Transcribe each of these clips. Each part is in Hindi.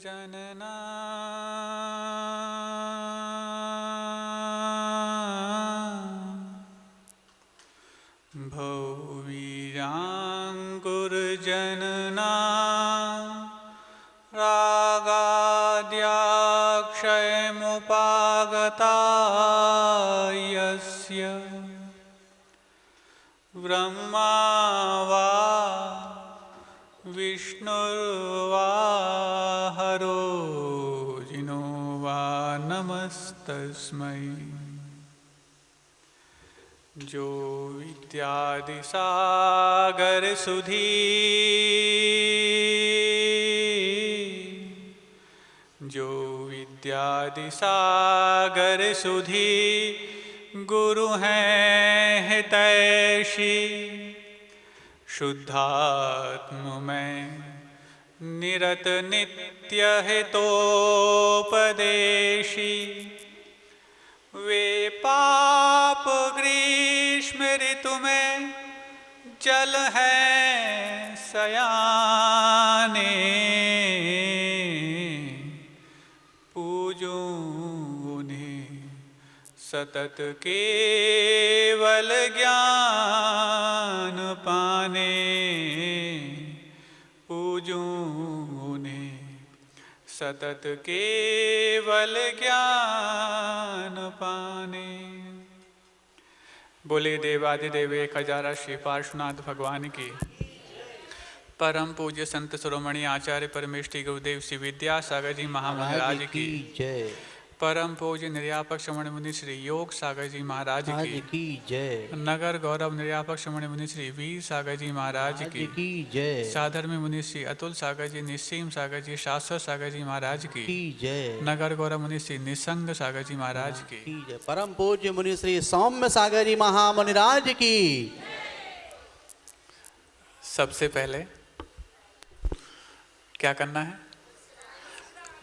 जनना भौवीराङ्कुरजनना रागाद्याक्षयमुपागता यस्य ब्रह्मा वा विष्णुर्वा हरो जिनो वा नमस्तस्मै। जो विद्यादि सागर सुधी जो विद्यादि सागर सुधी गुरु हैं हितैषी शुद्धात्म में निरत नित्य हितोपदेशी वे पाप ग्रीष्म ऋतु में जल हैं सयाने पूजूं उन्हें सतत केवल ज्ञान पाने पूजूं उन्हें सतत केवल ज्ञान पाने। बोले देवादिदेव एक हजारा श्री पार्श्वनाथ भगवान की। परम पूज्य संत शिरोमणि आचार्य परमेष्ठी गुरुदेव श्री विद्यासागर जी महाराज की जय। परम पूज्य निर्यापक श्रमण मुनि श्री योग सागर जी महाराज की जय। नगर गौरव निर्यापक श्रमण मुनि श्री वीर सागर जी महाराज की जय। साधर्मी मुनि श्री अतुल सागर जी, निस्सीम सागर जी, शाश्वत सागर जी महाराज की जय। नगर गौरव मुनि श्री निसंग सागर जी महाराज की जय। परम पूज्य मुनि श्री सौम्य सागर जी महामुनिराज की। सबसे पहले क्या करना है?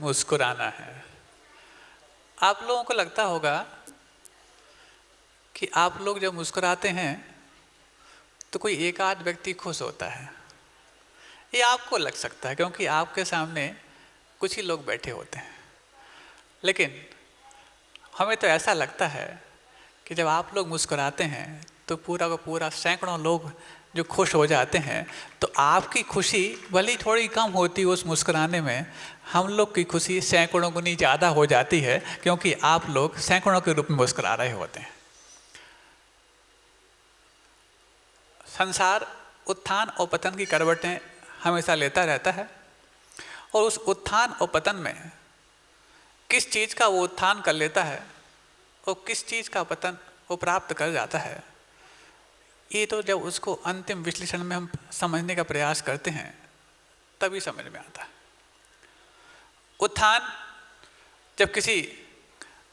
मुस्कुराना है। आप लोगों को लगता होगा कि आप लोग जब मुस्कुराते हैं तो कोई एक आध व्यक्ति खुश होता है। ये आपको लग सकता है क्योंकि आपके सामने कुछ ही लोग बैठे होते हैं, लेकिन हमें तो ऐसा लगता है कि जब आप लोग मुस्कुराते हैं तो पूरा का पूरा सैकड़ों लोग जो खुश हो जाते हैं। तो आपकी खुशी भले ही थोड़ी कम होती है उस मुस्कुराने में, हम लोग की खुशी सैकड़ों गुनी ज़्यादा हो जाती है क्योंकि आप लोग सैकड़ों के रूप में मुस्कुरा रहे होते हैं। संसार उत्थान और पतन की करवटें हमेशा लेता रहता है और उस उत्थान और पतन में किस चीज़ का वो उत्थान कर लेता है और किस चीज़ का पतन वो प्राप्त कर जाता है, ये तो जब उसको अंतिम विश्लेषण में हम समझने का प्रयास करते हैं तभी समझ में आता है। उत्थान जब किसी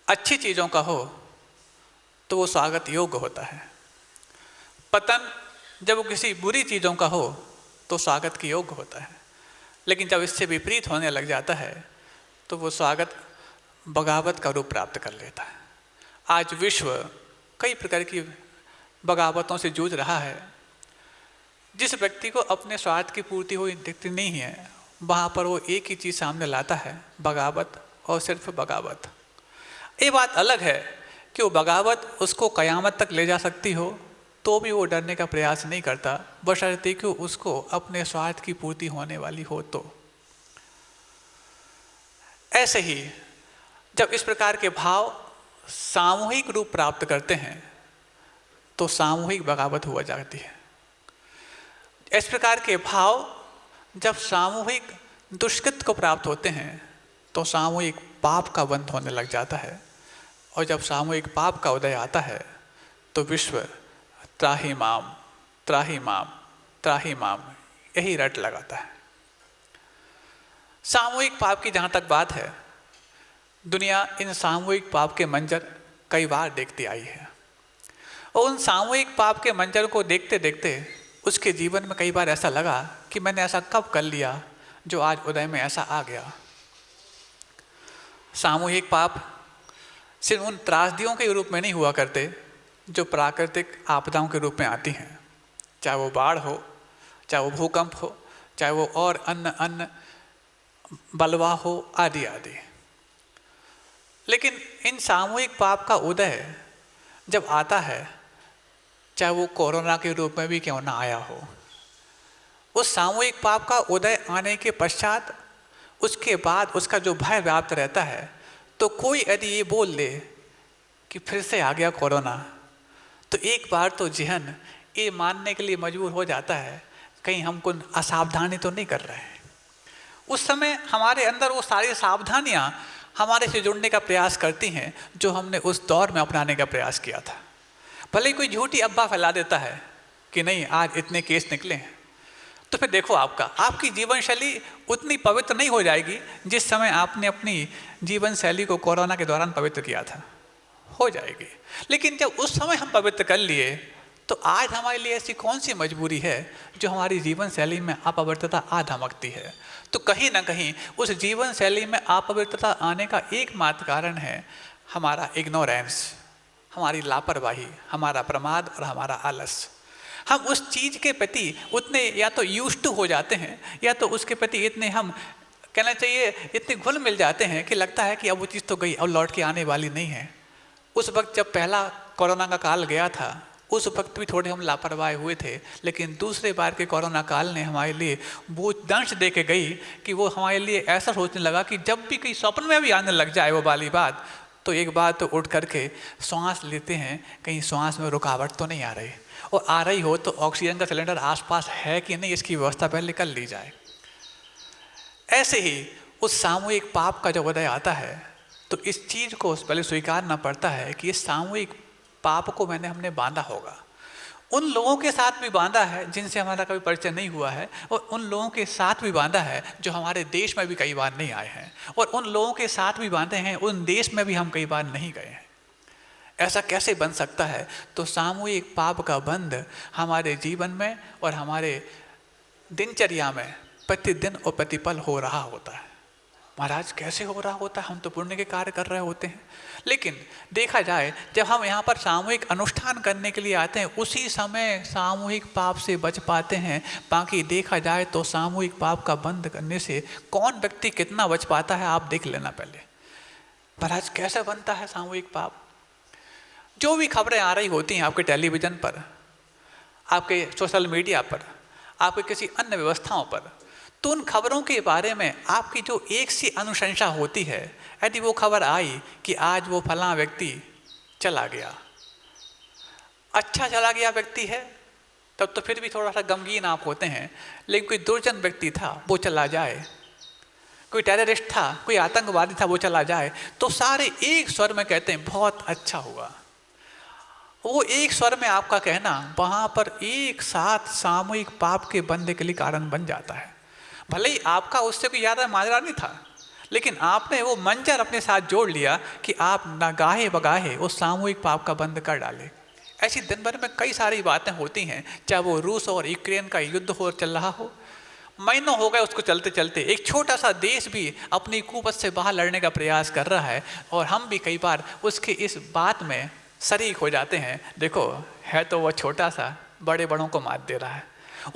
अच्छी चीज़ों का हो तो वो स्वागत योग्य होता है। पतन जब वो किसी बुरी चीज़ों का हो तो स्वागत के योग्य होता है। लेकिन जब इससे विपरीत होने लग जाता है तो वो स्वागत बगावत का रूप प्राप्त कर लेता है। आज विश्व कई प्रकार की बगावतों से जूझ रहा है। जिस व्यक्ति को अपने स्वार्थ की पूर्ति हुई दिखती नहीं है, वहाँ पर वो एक ही चीज़ सामने लाता है, बगावत और सिर्फ बगावत। ये बात अलग है कि वो बगावत उसको कयामत तक ले जा सकती हो तो भी वो डरने का प्रयास नहीं करता, बशर्ते कि उसको अपने स्वार्थ की पूर्ति होने वाली हो तो। ऐसे ही जब इस प्रकार के भाव सामूहिक रूप प्राप्त करते हैं तो सामूहिक बगावत हुआ जाती है। इस प्रकार के भाव जब सामूहिक दुष्कृत को प्राप्त होते हैं तो सामूहिक पाप का बंध होने लग जाता है, और जब सामूहिक पाप का उदय आता है तो विश्व त्राहि माम त्राहि माम त्राहि माम यही रट लगाता है। सामूहिक पाप की जहाँ तक बात है, दुनिया इन सामूहिक पाप के मंजर कई बार देखती आई है और उन सामूहिक पाप के मंजर को देखते देखते उसके जीवन में कई बार ऐसा लगा कि मैंने ऐसा कब कर लिया जो आज उदय में ऐसा आ गया। सामूहिक पाप सिर्फ उन त्रासदियों के रूप में नहीं हुआ करते जो प्राकृतिक आपदाओं के रूप में आती हैं, चाहे वो बाढ़ हो, चाहे वो भूकंप हो, चाहे वो और अन्य बलवा हो आदि आदि। लेकिन इन सामूहिक पाप का उदय जब आता है, चाहे वो कोरोना के रूप में भी क्यों ना आया हो, उस सामूहिक पाप का उदय आने के पश्चात उसके बाद उसका जो भय व्याप्त रहता है, तो कोई यदि ये बोल ले कि फिर से आ गया कोरोना, तो एक बार तो जहन ये मानने के लिए मजबूर हो जाता है कहीं हम कुछ असावधानी तो नहीं कर रहे हैं। उस समय हमारे अंदर वो सारी सावधानियां हमारे से जुड़ने का प्रयास करती हैं जो हमने उस दौर में अपनाने का प्रयास किया था। भले ही कोई झूठी अफवाह फैला देता है कि नहीं आज इतने केस निकले हैं, तो फिर देखो आपकी जीवन शैली उतनी पवित्र नहीं हो जाएगी जिस समय आपने अपनी जीवन शैली को कोरोना के दौरान पवित्र किया था। हो जाएगी, लेकिन जब उस समय हम पवित्र कर लिए, तो आज हमारे लिए ऐसी कौन सी मजबूरी है जो हमारी जीवन शैली में अपवित्रता आ धमकती है। तो कहीं ना कहीं उस जीवन शैली में अपवित्रता आने का एकमात्र कारण है हमारा इग्नोरेंस, हमारी लापरवाही, हमारा प्रमाद और हमारा आलस। हम उस चीज़ के प्रति उतने या तो यूज्ड टू हो जाते हैं, या तो उसके प्रति इतने हम कहना चाहिए इतने घुल मिल जाते हैं कि लगता है कि अब वो चीज़ तो गई, अब लौट के आने वाली नहीं है। उस वक्त जब पहला कोरोना का काल गया था, उस वक्त भी थोड़े हम लापरवाह हुए थे, लेकिन दूसरे बार के कोरोना काल ने हमारे लिए वो दंश दे के गई कि वो हमारे लिए ऐसा सोचने लगा कि जब भी कहीं स्वप्न में भी आने लग जाए वो वाली बात, तो एक बार तो उठ करके सांस लेते हैं, कहीं सांस में रुकावट तो नहीं आ रही, और आ रही हो तो ऑक्सीजन का सिलेंडर आसपास है कि नहीं, इसकी व्यवस्था पहले कर ली जाए। ऐसे ही उस सामूहिक पाप का जब उदय आता है, तो इस चीज़ को पहले स्वीकारना पड़ता है कि इस सामूहिक पाप को हमने बांधा होगा। उन लोगों के साथ भी बांधा है जिनसे हमारा कभी परिचय नहीं हुआ है, और उन लोगों के साथ भी बांधा है जो हमारे देश में भी कई बार नहीं आए हैं, और उन लोगों के साथ भी बांधे हैं उन देश में भी हम कई बार नहीं गए हैं। ऐसा कैसे बन सकता है? तो सामूहिक पाप का बंध हमारे जीवन में और हमारे दिनचर्या में प्रतिदिन और प्रतिपल हो रहा होता है। महाराज कैसे हो रहा होता है? हम तो पुण्य के कार्य कर रहे होते हैं, लेकिन देखा जाए जब हम यहाँ पर सामूहिक अनुष्ठान करने के लिए आते हैं, उसी समय सामूहिक पाप से बच पाते हैं। बाकी देखा जाए तो सामूहिक पाप का बंध करने से कौन व्यक्ति कितना बच पाता है, आप देख लेना पहले। महाराज कैसे बनता है सामूहिक पाप? जो भी खबरें आ रही होती हैं आपके टेलीविज़न पर, आपके सोशल मीडिया पर, आपके किसी अन्य व्यवस्थाओं पर, तो उन खबरों के बारे में आपकी जो एक सी अनुशंसा होती है, यदि वो खबर आई कि आज वो फलां व्यक्ति चला गया, अच्छा चला गया व्यक्ति है, तब तो फिर भी थोड़ा सा गमगीन आप होते हैं, लेकिन कोई दुर्जन व्यक्ति था वो चला जाए, कोई टेररिस्ट था, कोई आतंकवादी था वो चला जाए, तो सारे एक स्वर में कहते हैं बहुत अच्छा हुआ। वो एक स्वर में आपका कहना वहाँ पर एक साथ सामूहिक पाप के बंधे के लिए कारण बन जाता है। भले ही आपका उससे कोई ज़्यादा माजरा नहीं था, लेकिन आपने वो मंजर अपने साथ जोड़ लिया कि आप ना गाहे बगाहे उस सामूहिक पाप का बंद कर डाले। ऐसी दिन भर में कई सारी बातें होती हैं, चाहे वो रूस और यूक्रेन का युद्ध हो चल रहा हो, महीनों हो गए उसको चलते चलते, एक छोटा सा देश भी अपनी कुवत से बाहर लड़ने का प्रयास कर रहा है, और हम भी कई बार उसके इस बात में शरीक हो जाते हैं। देखो है तो वो छोटा सा, बड़े बड़ों को मात दे रहा है,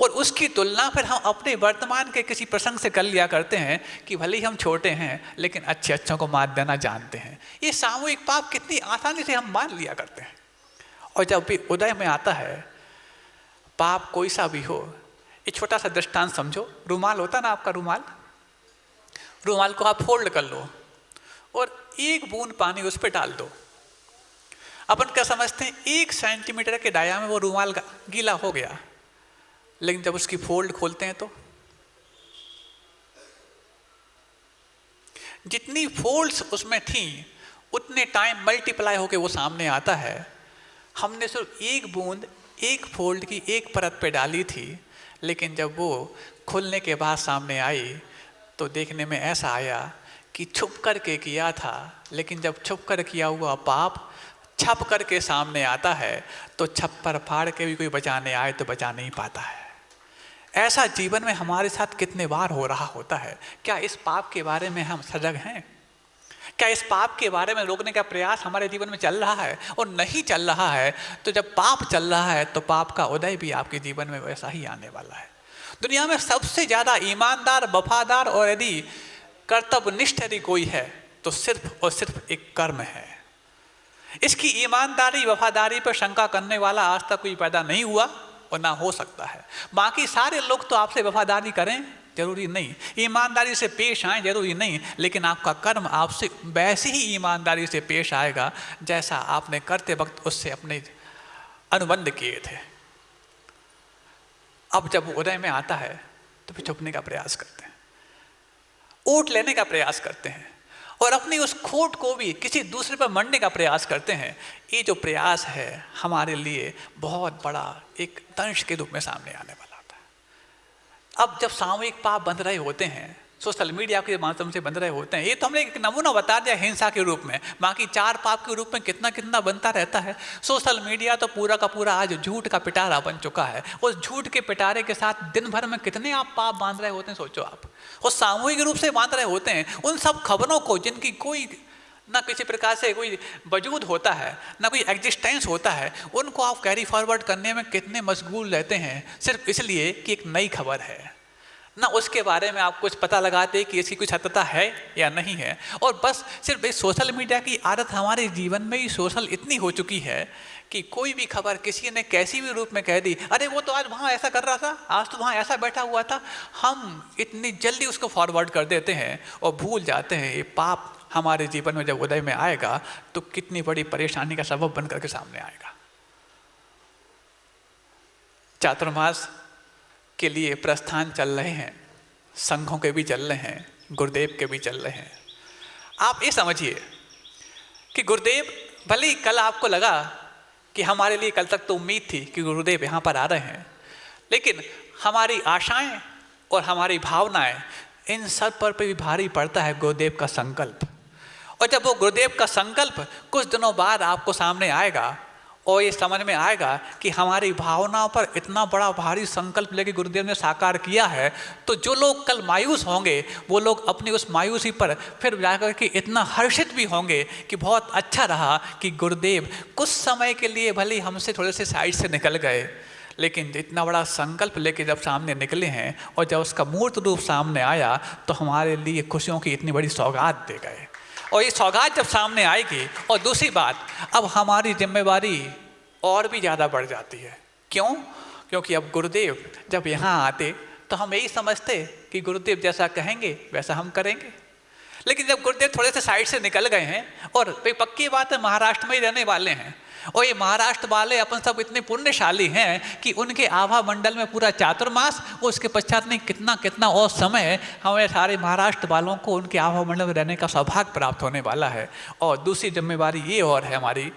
और उसकी तुलना फिर हम अपने वर्तमान के किसी प्रसंग से कर लिया करते हैं कि भले ही हम छोटे हैं लेकिन अच्छे अच्छों को मात देना जानते हैं। ये सामूहिक पाप कितनी आसानी से हम मान लिया करते हैं। और जब भी उदय में आता है पाप कोई सा भी हो, एक छोटा सा दृष्टांत समझो। रुमाल होता ना आपका, रुमाल को आप फोल्ड कर लो और एक बूंद पानी उस पर डाल दो। अपन क्या समझते हैं 1 सेंटीमीटर के दायरे में वो रुमाल गीला हो गया, लेकिन जब उसकी फोल्ड खोलते हैं तो जितनी फोल्ड्स उसमें थी उतने टाइम मल्टीप्लाई होके वो सामने आता है। हमने सिर्फ एक बूंद एक फोल्ड की एक परत पे डाली थी, लेकिन जब वो खुलने के बाद सामने आई तो देखने में ऐसा आया कि छुप करके किया था, लेकिन जब छुप कर किया हुआ पाप छप करके सामने आता है तो छप्पर फाड़ के भी कोई बचाने आए तो बचा नहीं पाता है। ऐसा जीवन में हमारे साथ कितने बार हो रहा होता है। क्या इस पाप के बारे में हम सजग हैं? क्या इस पाप के बारे में रोकने का प्रयास हमारे जीवन में चल रहा है? और नहीं चल रहा है तो जब पाप चल रहा है तो पाप का उदय भी आपके जीवन में वैसा ही आने वाला है। दुनिया में सबसे ज़्यादा ईमानदार, वफादार और यदि कर्तव्यनिष्ठ यदि कोई है तो सिर्फ और सिर्फ एक कर्म है। इसकी ईमानदारी वफादारी पर शंका करने वाला आज तक कोई पैदा नहीं हुआ और ना हो सकता है। बाकी सारे लोग तो आपसे वफादारी करें जरूरी नहीं, ईमानदारी से पेश आए जरूरी नहीं, लेकिन आपका कर्म आपसे वैसे ही ईमानदारी से पेश आएगा जैसा आपने करते वक्त उससे अपने अनुबंध किए थे। अब जब उदय में आता है तो फिर छुपने का प्रयास करते हैं, ओट लेने का प्रयास करते हैं और अपनी उस खोट को भी किसी दूसरे पर मरने का प्रयास करते हैं। ये जो प्रयास है हमारे लिए बहुत बड़ा एक दंश के रूप में सामने आने वाला होता है। अब जब सामूहिक पाप बंध रहे होते हैं, सोशल मीडिया के माध्यम से बंध रहे होते हैं, ये तो हमने एक नमूना बता दिया हिंसा के रूप में, बाकी 4 पाप के रूप में कितना कितना बनता रहता है। सोशल मीडिया तो पूरा का पूरा आज झूठ का पिटारा बन चुका है। उस झूठ के पिटारे के साथ दिन भर में कितने आप पाप बांध रहे होते हैं, सोचो आप, और सामूहिक रूप से बांध रहे होते हैं। उन सब खबरों को जिनकी कोई ना किसी प्रकार से कोई वजूद होता है, ना कोई एग्जिस्टेंस होता है, उनको आप कैरी फॉरवर्ड करने में कितने मशगूल रहते हैं सिर्फ इसलिए कि एक नई खबर है, ना उसके बारे में आप कुछ पता लगाते कि इसकी कुछ सत्यता है या नहीं है। और बस सिर्फ इस सोशल मीडिया की आदत हमारे जीवन में ही सोशल इतनी हो चुकी है कि कोई भी खबर किसी ने कैसी भी रूप में कह दी, अरे वो तो आज वहाँ ऐसा कर रहा था, आज तो वहाँ ऐसा बैठा हुआ था, हम इतनी जल्दी उसको फॉरवर्ड कर देते हैं और भूल जाते हैं ये पाप हमारे जीवन में जब उदय में आएगा तो कितनी बड़ी परेशानी का सबब बन करके सामने आएगा। चातुर्मास के लिए प्रस्थान चल रहे हैं, संघों के भी चल रहे हैं, गुरुदेव के भी चल रहे हैं। आप ये समझिए कि गुरुदेव, भले ही कल आपको लगा कि हमारे लिए कल तक तो उम्मीद थी कि गुरुदेव यहाँ पर आ रहे हैं, लेकिन हमारी आशाएं और हमारी भावनाएं, इन सब पर भी भारी पड़ता है गुरुदेव का संकल्प। और जब वो गुरुदेव का संकल्प कुछ दिनों बाद आपको सामने आएगा और ये समझ में आएगा कि हमारी भावनाओं पर इतना बड़ा भारी संकल्प लेके गुरुदेव ने साकार किया है, तो जो लोग कल मायूस होंगे वो लोग अपनी उस मायूसी पर फिर जाकर के इतना हर्षित भी होंगे कि बहुत अच्छा रहा कि गुरुदेव कुछ समय के लिए भले हमसे थोड़े से साइड से निकल गए, लेकिन इतना बड़ा संकल्प लेके जब सामने निकले हैं और जब उसका मूर्त रूप सामने आया तो हमारे लिए खुशियों की इतनी बड़ी सौगात दे गए। और ये सौगात जब सामने आएगी, और दूसरी बात, अब हमारी जिम्मेवारी और भी ज़्यादा बढ़ जाती है। क्यों? क्योंकि अब गुरुदेव जब यहाँ आते तो हम यही समझते कि गुरुदेव जैसा कहेंगे वैसा हम करेंगे, लेकिन जब गुरुदेव थोड़े से साइड से निकल गए हैं, और पक्की बात है महाराष्ट्र में ही रहने वाले हैं, और ये महाराष्ट्र वाले अपन सब इतने पुण्यशाली हैं कि उनके आभा मंडल में पूरा चातुर्मास, उसके पश्चात नहीं कितना कितना और समय हमें सारे महाराष्ट्र वालों को उनके आभा मंडल में रहने का सौभाग्य प्राप्त होने वाला है। और दूसरी जिम्मेवारी ये और है हमारी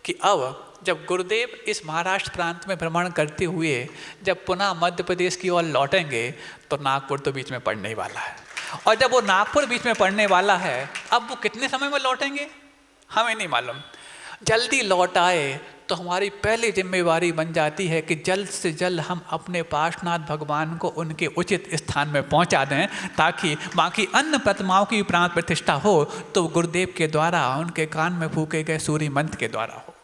कि अब जब गुरुदेव इस महाराष्ट्र प्रांत में भ्रमण करते हुए जब पुनः मध्य प्रदेश की ओर लौटेंगे तो नागपुर तो बीच में पड़ने वाला है, और जब वो नागपुर बीच में पड़ने वाला है, अब वो कितने समय में लौटेंगे हमें नहीं मालूम। जल्दी लौट आए तो हमारी पहली जिम्मेवारी बन जाती है कि जल्द से जल्द हम अपने पार्श्वनाथ भगवान को उनके उचित स्थान में पहुंचा दें, ताकि बाकी अन्य प्रतिमाओं की प्राण प्रतिष्ठा हो तो गुरुदेव के द्वारा उनके कान में फूके गए सूर्य मंत्र के द्वारा हो।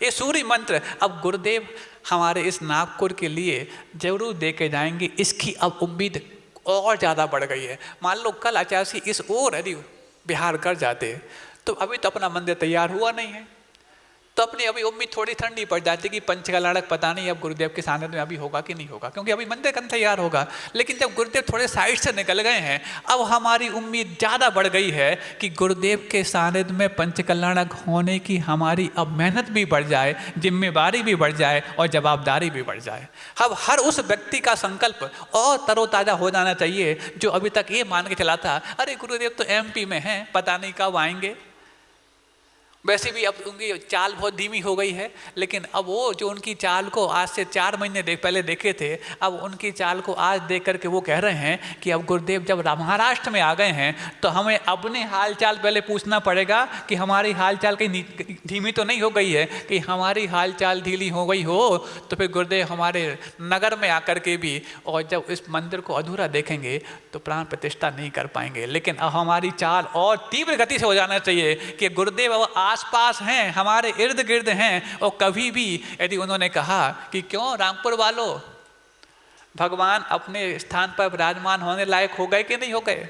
ये सूर्य मंत्र अब गुरुदेव हमारे इस नागपुर के लिए जरूर दे के जाएंगे, इसकी अब उम्मीद और ज़्यादा बढ़ गई है। मान लो कल आचार्य इस ओर यदि बिहार कर जाते तो अभी तो अपना मंदिर तैयार हुआ नहीं है, तो अपनी अभी उम्मीद थोड़ी ठंडी पड़ जाती कि पंचकलाड़क पता नहीं अब गुरुदेव के सानिध्य में अभी होगा कि नहीं होगा, क्योंकि अभी मंदिर कम तैयार होगा। लेकिन जब गुरुदेव थोड़े साइड से निकल गए हैं, अब हमारी उम्मीद ज़्यादा बढ़ गई है कि गुरुदेव के सानिध्य में पंचकल्याणक होने की हमारी अब मेहनत भी बढ़ जाए, जिम्मेवारी भी बढ़ जाए और जवाबदारी भी बढ़ जाए। अब हर उस व्यक्ति का संकल्प और तरोताज़ा हो जाना चाहिए जो अभी तक ये मान के चला था, अरे गुरुदेव तो MP में हैं, पता नहीं कब आएंगे। वैसे भी अब उनकी चाल बहुत धीमी हो गई है, लेकिन अब वो जो उनकी चाल को आज से 4 महीने पहले देखे थे, अब उनकी चाल को आज देख करके वो कह रहे हैं कि अब गुरुदेव जब महाराष्ट्र में आ गए हैं तो हमें अपने हालचाल पहले पूछना पड़ेगा कि हमारी हालचाल कहीं धीमी तो नहीं हो गई है। कि हमारी हालचाल ढीली हो गई हो तो फिर गुरुदेव हमारे नगर में आकर के भी और जब इस मंदिर को अधूरा देखेंगे तो प्राण प्रतिष्ठा नहीं कर पाएंगे। लेकिन अब हमारी चाल और तीव्र गति से हो जाना चाहिए कि गुरुदेव अब आसपास हैं, हमारे इर्द गिर्द हैं, और कभी भी यदि उन्होंने कहा कि क्यों रामपुर वालों, भगवान अपने स्थान पर विराजमान होने लायक हो गए कि नहीं हो गए,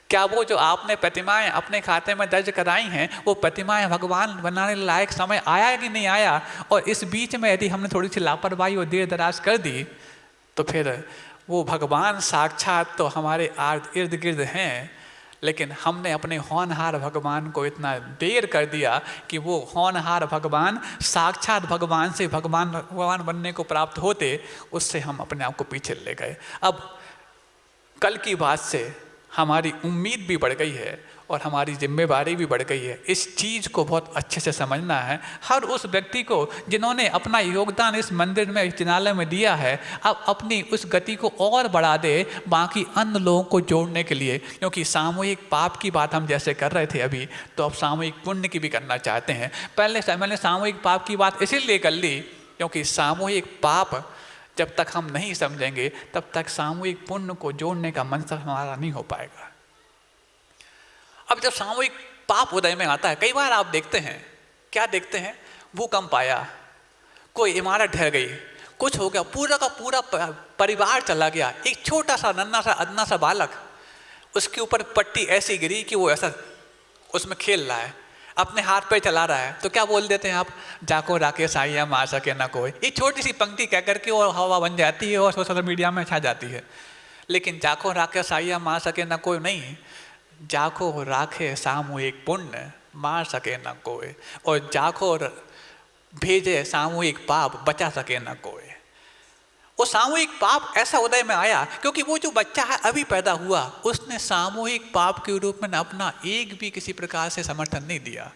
क्या वो जो आपने प्रतिमाएं अपने खाते में दर्ज कराई हैं, वो प्रतिमाएं भगवान बनाने लायक समय आया कि नहीं आया? और इस बीच में यदि हमने थोड़ी सी लापरवाही और देर दराज कर दी तो फिर वो भगवान साक्षात तो हमारे इर्द गिर्द हैं, लेकिन हमने अपने होनहार भगवान को इतना देर कर दिया कि वो होनहार भगवान साक्षात भगवान से भगवान बनने को प्राप्त होते, उससे हम अपने आप को पीछे ले गए। अब कल की बात से हमारी उम्मीद भी बढ़ गई है और हमारी जिम्मेवारी भी बढ़ गई है। इस चीज़ को बहुत अच्छे से समझना है। हर उस व्यक्ति को जिन्होंने अपना योगदान इस मंदिर में, इस जिनालय में दिया है, अब अपनी उस गति को और बढ़ा दे बाकी अन्य लोगों को जोड़ने के लिए, क्योंकि सामूहिक पाप की बात हम जैसे कर रहे थे अभी, तो अब सामूहिक पुण्य की भी करना चाहते हैं। पहले मैंने सामूहिक पाप की बात इसीलिए कर ली क्योंकि सामूहिक पाप जब तक हम नहीं समझेंगे तब तक सामूहिक पुण्य को जोड़ने का मंत्र हमारा नहीं हो पाएगा। अब जब सामूहिक पाप उदय में आता है, कई बार आप देखते हैं, क्या देखते हैं, भूकंप आया, कोई इमारत ढह गई, कुछ हो गया, पूरा का पूरा परिवार चला गया, एक छोटा सा नन्हा सा अदना सा बालक, उसके ऊपर पट्टी ऐसी गिरी कि वो ऐसा उसमें खेल रहा है, अपने हाथ पे चला रहा है, तो क्या बोल देते हैं आप, जाको राकेश आइया मार सके ना कोई। ये छोटी सी पंक्ति कह करके और हवा बन जाती है और सोशल मीडिया में छा जाती है। लेकिन जाको राकेश आइया मार सके ना कोई नहीं, जाको राखे सामूहिक पुण्य मार सके ना कोई, और जाको भेजे सामूहिक पाप बचा सके ना कोई। वो सामूहिक पाप ऐसा उदय में आया क्योंकि वो जो बच्चा है अभी पैदा हुआ, उसने सामूहिक पाप के रूप में अपना एक भी किसी प्रकार से समर्थन नहीं दिया।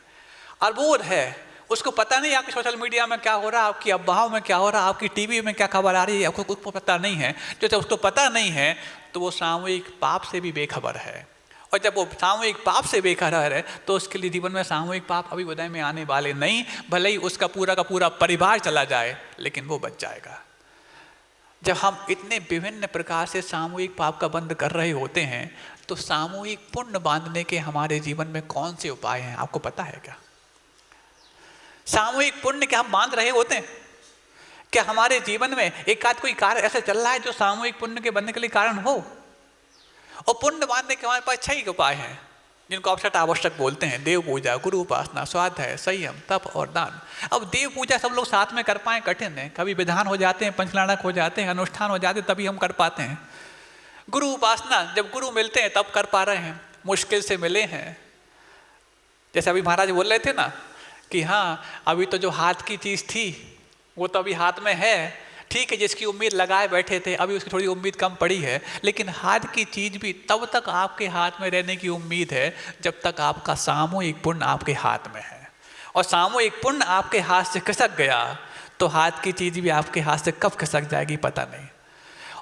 और वो है, उसको पता नहीं आपकी सोशल मीडिया में क्या हो रहा है, आपकी अफवाहों में क्या हो रहा है, आपकी टीवी में क्या खबर आ रही है, आपको कुछ पता नहीं है। जो जब उसको पता नहीं है तो वो सामूहिक पाप से भी बेखबर है, और जब वो सामूहिक पाप से बेखबर है तो उसके लिए जीवन में सामूहिक पाप अभी उदय में आने वाले नहीं। भले ही उसका पूरा का पूरा परिवार चला जाए लेकिन वो बच जाएगा। जब हम इतने विभिन्न प्रकार से सामूहिक पाप का बंध कर रहे होते हैं तो सामूहिक पुण्य बांधने के हमारे जीवन में कौन से उपाय हैं, आपको पता है क्या? सामूहिक पुण्य क्या हम बांध रहे होते हैं? क्या हमारे जीवन में एक आध कोई कार्य ऐसा चल रहा है जो सामूहिक पुण्य के बनने के लिए कारण हो? और पुण्य बांधने के हमारे पास 6 उपाय हैं जिनको आप आवश्यक बोलते हैं: देव पूजा, गुरु उपासना, स्वाध्याय, संयम, तप और दान। अब देव पूजा सब लोग साथ में कर पाए कठिन है, कभी विधान हो जाते हैं, पंचलाणक हो जाते हैं, अनुष्ठान हो जाते हैं, तभी हम कर पाते हैं। गुरु उपासना जब गुरु मिलते हैं तब कर पा रहे हैं, मुश्किल से मिले हैं। जैसे अभी महाराज बोल रहे थे ना कि हाँ अभी तो जो हाथ की चीज़ थी वो तो अभी हाथ में है, ठीक है, जिसकी उम्मीद लगाए बैठे थे अभी उसकी थोड़ी उम्मीद कम पड़ी है, लेकिन हाथ की चीज़ भी तब तक आपके हाथ में रहने की उम्मीद है जब तक आपका सामूहिक पुण्य आपके हाथ में है। और सामूहिक पुण्य आपके हाथ से खिसक गया तो हाथ की चीज़ भी आपके हाथ से कब खिसक जाएगी पता नहीं।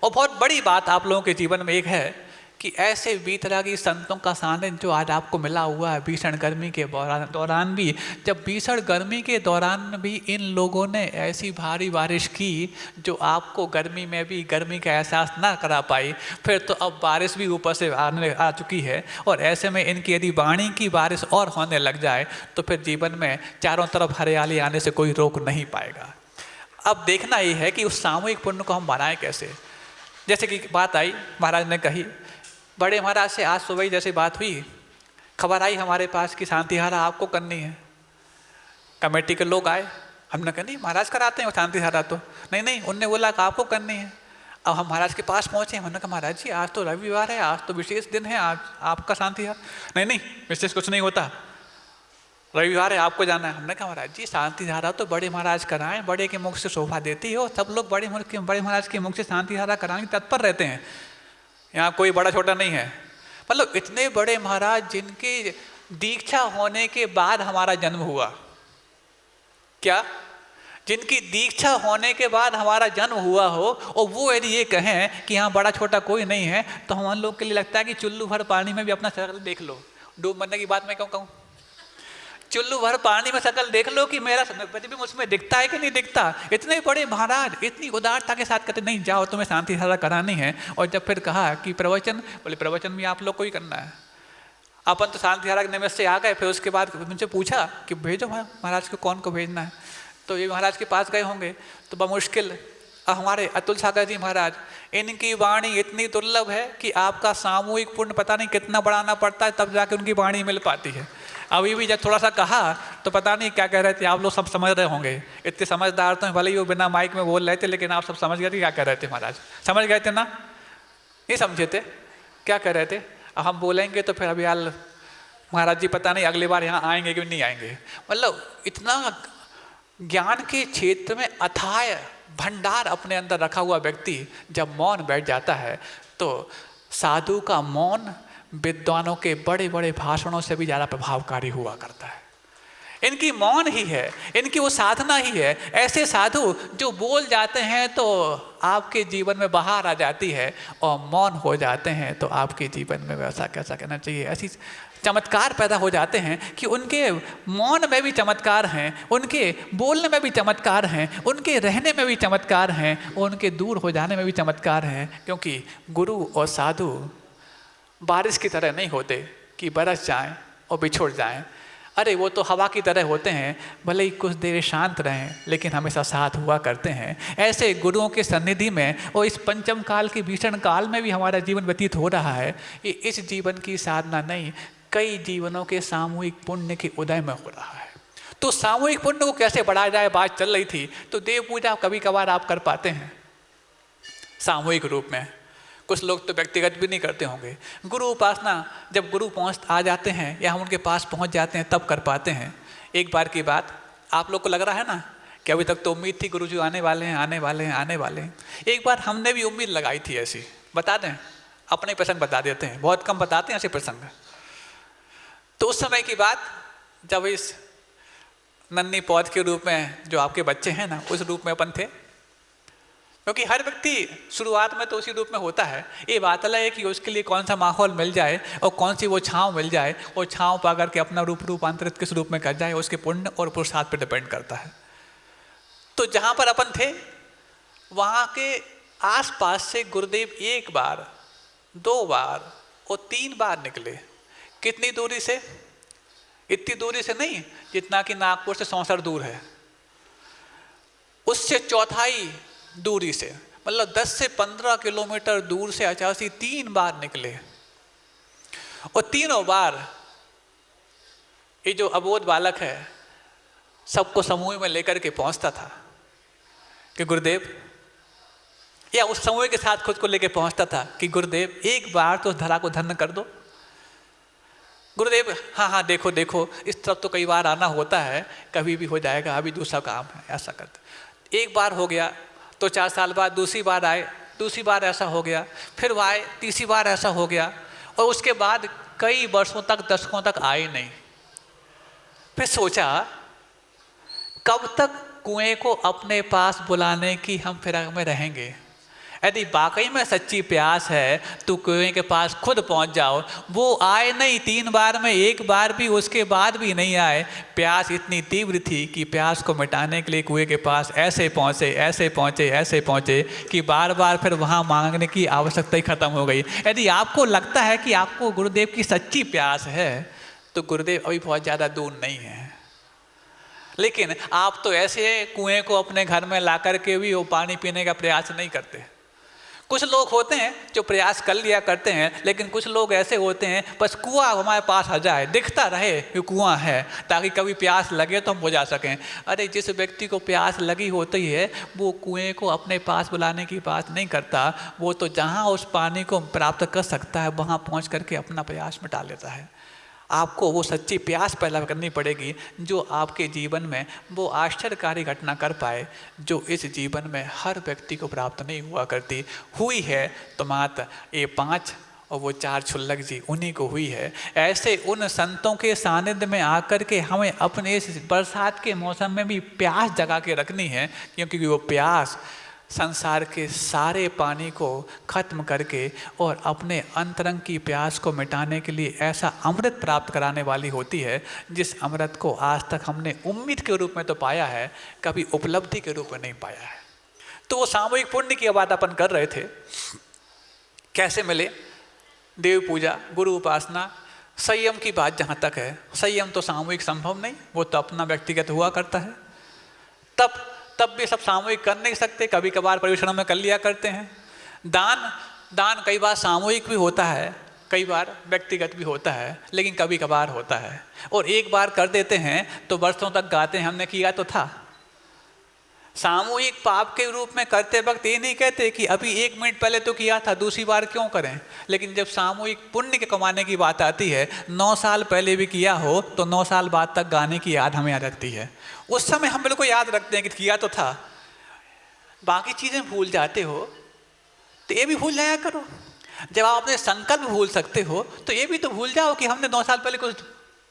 और बहुत बड़ी बात आप लोगों के जीवन में एक है कि ऐसे वीतरागी संतों का सानिध्य जो आज आपको मिला हुआ है भीषण गर्मी के दौरान भी, जब भीषण गर्मी के दौरान भी इन लोगों ने ऐसी भारी बारिश की जो आपको गर्मी में भी गर्मी का एहसास ना करा पाई, फिर तो अब बारिश भी ऊपर से आ चुकी है। और ऐसे में इनकी यदि वाणी की बारिश और होने लग जाए तो फिर जीवन में चारों तरफ हरियाली आने से कोई रोक नहीं पाएगा। अब देखना ये है कि उस सामूहिक पुण्य को हम बनाएं कैसे। जैसे कि बात आई, महाराज ने कही, बड़े महाराज से आज सुबह जैसे बात हुई, खबर आई हमारे पास कि शांतिहारा आपको करनी है। कमेटी के लोग आए, हमने कहा नहीं महाराज कराते हैं वो शांतिहारा, तो नहीं उनने बोला कि आपको करनी है। अब हम महाराज के पास पहुँचे, हमने कहा महाराज जी आज तो रविवार है, आज तो विशेष दिन है, आज आपका शांतिहारा। नहीं विशेष कुछ नहीं होता, रविवार है आपको जाना है। हमने कहा महाराज जी शांतिहारा तो बड़े महाराज कराएं, बड़े के मुख से शोभा देती है, और सब लोग बड़े महाराज के मुख से शांतिहारा कराने तत्पर रहते हैं, यहाँ कोई बड़ा छोटा नहीं है। मतलब इतने बड़े महाराज जिनकी दीक्षा होने के बाद हमारा जन्म हुआ, क्या जिनकी दीक्षा होने के बाद हमारा जन्म हुआ हो, और वो यदि ये कहें कि यहाँ बड़ा छोटा कोई नहीं है, तो हम लोग के लिए लगता है कि चुल्लू भर पानी में भी अपना शक्ल देख लो। डूब मरने की बात मैं क्यों कहूँ, चुल्लू भर पानी में शक्ल देख लो कि मेरा प्रतिबिंब उसमें दिखता है कि नहीं दिखता। इतने बड़े महाराज इतनी उदारता के साथ कहते नहीं जाओ तुम्हें शांतिहारा करानी है। और जब फिर कहा कि प्रवचन, बोले प्रवचन भी आप लोग को ही करना है। अपन तो शांतिहारा के निमित्त से आ गए, फिर उसके बाद मुझसे पूछा कि भेजो महाराज को, कौन को भेजना है। तो ये महाराज के पास गए होंगे तो बमुश्किल हमारे अतुल सागर जी महाराज, इनकी वाणी इतनी दुर्लभ है कि आपका सामूहिक पुण्य पता नहीं कितना बढ़ाना पड़ता है तब जाके उनकी वाणी मिल पाती है। अभी भी जब थोड़ा सा कहा तो पता नहीं क्या कह रहे थे, आप लोग सब समझ रहे होंगे, इतने समझदार तो भले ही वो बिना माइक में बोल रहे थे, लेकिन आप सब समझ गए थे क्या कह रहे थे महाराज, समझ गए थे ना? नहीं समझे थे क्या कह रहे थे? अब हम बोलेंगे तो फिर अभी यार महाराज जी पता नहीं अगली बार यहाँ आएंगे कि नहीं आएंगे। मतलब इतना ज्ञान के क्षेत्र में अथाह भंडार अपने अंदर रखा हुआ व्यक्ति जब मौन बैठ जाता है तो साधु का मौन विद्वानों के बड़े बड़े भाषणों से भी ज़्यादा प्रभावकारी हुआ करता है। इनकी मौन ही है, इनकी वो साधना ही है। ऐसे साधु जो बोल जाते हैं तो आपके जीवन में बाहर आ जाती है और मौन हो जाते हैं तो आपके जीवन में वैसा कैसा कहना चाहिए, ऐसी चमत्कार पैदा हो जाते हैं कि उनके मौन में भी चमत्कार हैं, उनके बोलने में भी चमत्कार हैं, उनके रहने में भी चमत्कार हैं, उनके दूर हो जाने में भी चमत्कार हैं। क्योंकि गुरु और साधु बारिश की तरह नहीं होते कि बरस जाएं और बिछुड़ जाएं। अरे वो तो हवा की तरह होते हैं, भले ही कुछ देर शांत रहें लेकिन हमेशा साथ हुआ करते हैं। ऐसे गुरुओं के सन्निधि में और इस पंचम काल के भीषण काल में भी हमारा जीवन व्यतीत हो रहा है। ये इस जीवन की साधना नहीं, कई जीवनों के सामूहिक पुण्य के उदय में हो रहा है। तो सामूहिक पुण्य को कैसे बढ़ाया जाए बात चल रही थी। तो देव पूजा कभी कभार आप कर पाते हैं सामूहिक रूप में, कुछ लोग तो व्यक्तिगत भी नहीं करते होंगे। गुरु उपासना जब गुरु आ जाते हैं या हम उनके पास पहुंच जाते हैं तब कर पाते हैं। एक बार की बात, आप लोग को लग रहा है ना कि अभी तक तो उम्मीद थी गुरु जी आने वाले हैं आने वाले हैं आने वाले हैं। एक बार हमने भी उम्मीद लगाई थी ऐसी, बता दें अपने प्रसंग बता देते हैं, बहुत कम बताते हैं ऐसे प्रसंग। तो उस समय की बात जब इस नन्ही पौध के रूप में जो आपके बच्चे हैं ना उस रूप में अपन थे, क्योंकि हर व्यक्ति शुरुआत में तो उसी रूप में होता है। ये बात अलग है कि उसके लिए कौन सा माहौल मिल जाए और कौन सी वो छांव मिल जाए और छांव पा करके अपना रूपांतरित किस रूप में कर जाए, उसके पुण्य और पुरुषार्थ पर डिपेंड करता है। तो जहाँ पर अपन थे वहाँ के आसपास से गुरुदेव एक बार, दो बार और 3 बार निकले। कितनी दूरी से? इतनी दूरी से नहीं जितना कि नागपुर से सौंसर दूर है, उससे चौथाई दूरी से, मतलब 10 से 15 किलोमीटर दूर से अचानक 3 बार निकले। और तीनों बार ये जो अबोध बालक है सबको समूह में लेकर के पहुंचता था कि गुरुदेव, या उस समूह के साथ खुद को लेकर पहुंचता था कि गुरुदेव एक बार तो उस धरा को धन्य कर दो। गुरुदेव हाँ हाँ देखो देखो, इस तरफ तो कई बार आना होता है, कभी भी हो जाएगा, अभी दूसरा काम है, ऐसा करते। एक बार हो गया तो 4 साल बाद दूसरी बार आए, दूसरी बार ऐसा हो गया, फिर वो आए, तीसरी बार ऐसा हो गया, और उसके बाद कई वर्षों तक, दशकों तक आए नहीं। फिर सोचा कब तक कुएं को अपने पास बुलाने की हम फिराक में रहेंगे। यदि वाकई में सच्ची प्यास है तो कुएं के पास खुद पहुंच जाओ। वो आए नहीं 3 बार में, एक बार भी उसके बाद भी नहीं आए। प्यास इतनी तीव्र थी कि प्यास को मिटाने के लिए कुएं के पास ऐसे पहुंचे ऐसे पहुंचे ऐसे पहुंचे कि बार बार फिर वहां मांगने की आवश्यकता ही खत्म हो गई। यदि आपको लगता है कि आपको गुरुदेव की सच्ची प्यास है तो गुरुदेव अभी बहुत ज़्यादा दूर नहीं है। लेकिन आप तो ऐसे कुएं को अपने घर में ला करके भी वो पानी पीने का प्रयास नहीं करते। कुछ लोग होते हैं जो प्रयास कर लिया करते हैं, लेकिन कुछ लोग ऐसे होते हैं बस कुआं हमारे पास आ जाए, दिखता रहे कि कुआं है, ताकि कभी प्यास लगे तो हम बुझा सकें। अरे जिस व्यक्ति को प्यास लगी होती है वो कुएं को अपने पास बुलाने की बात नहीं करता, वो तो जहाँ उस पानी को प्राप्त कर सकता है वहाँ पहुँच करके अपना प्रयास मिटा लेता है। आपको वो सच्ची प्यास पैदा करनी पड़ेगी जो आपके जीवन में वो आश्चर्यकारी घटना कर पाए जो इस जीवन में हर व्यक्ति को प्राप्त नहीं हुआ करती। हुई है तो मात्र ये 5 और वो 4 क्षुल्लक जी, उन्हीं को हुई है। ऐसे उन संतों के सानिध्य में आकर के हमें अपने इस बरसात के मौसम में भी प्यास जगा के रखनी है, क्योंकि वो प्यास संसार के सारे पानी को खत्म करके और अपने अंतरंग की प्यास को मिटाने के लिए ऐसा अमृत प्राप्त कराने वाली होती है जिस अमृत को आज तक हमने उम्मीद के रूप में तो पाया है, कभी उपलब्धि के रूप में नहीं पाया है। तो वो सामूहिक पुण्य की बात अपन कर रहे थे, कैसे मिले? देव पूजा, गुरु उपासना, संयम की बात जहाँ तक है, संयम तो सामूहिक संभव नहीं, वो तो अपना व्यक्तिगत हुआ करता है। तब तब भी सब सामूहिक कर नहीं सकते, कभी कभार परिवेशनों में कर लिया करते हैं। दान कई बार सामूहिक भी होता है, कई बार व्यक्तिगत भी होता है, लेकिन कभी कभार होता है। और एक बार कर देते हैं तो वर्षों तक गाते हैं हमने किया तो था। सामूहिक पाप के रूप में करते वक्त ये नहीं कहते कि अभी 1 मिनट पहले तो किया था, दूसरी बार क्यों करें। लेकिन जब सामूहिक पुण्य के कमाने की बात आती है, 9 साल पहले भी किया हो तो 9 साल बाद तक गाने की याद हमें आ जाती है। उस समय हम बिल्कुल याद रखते हैं कि किया तो था। बाकी चीज़ें भूल जाते हो तो ये भी भूल जाया करो। जब आप अपने संकल्प भूल सकते हो तो ये भी तो भूल जाओ कि हमने 9 साल पहले कुछ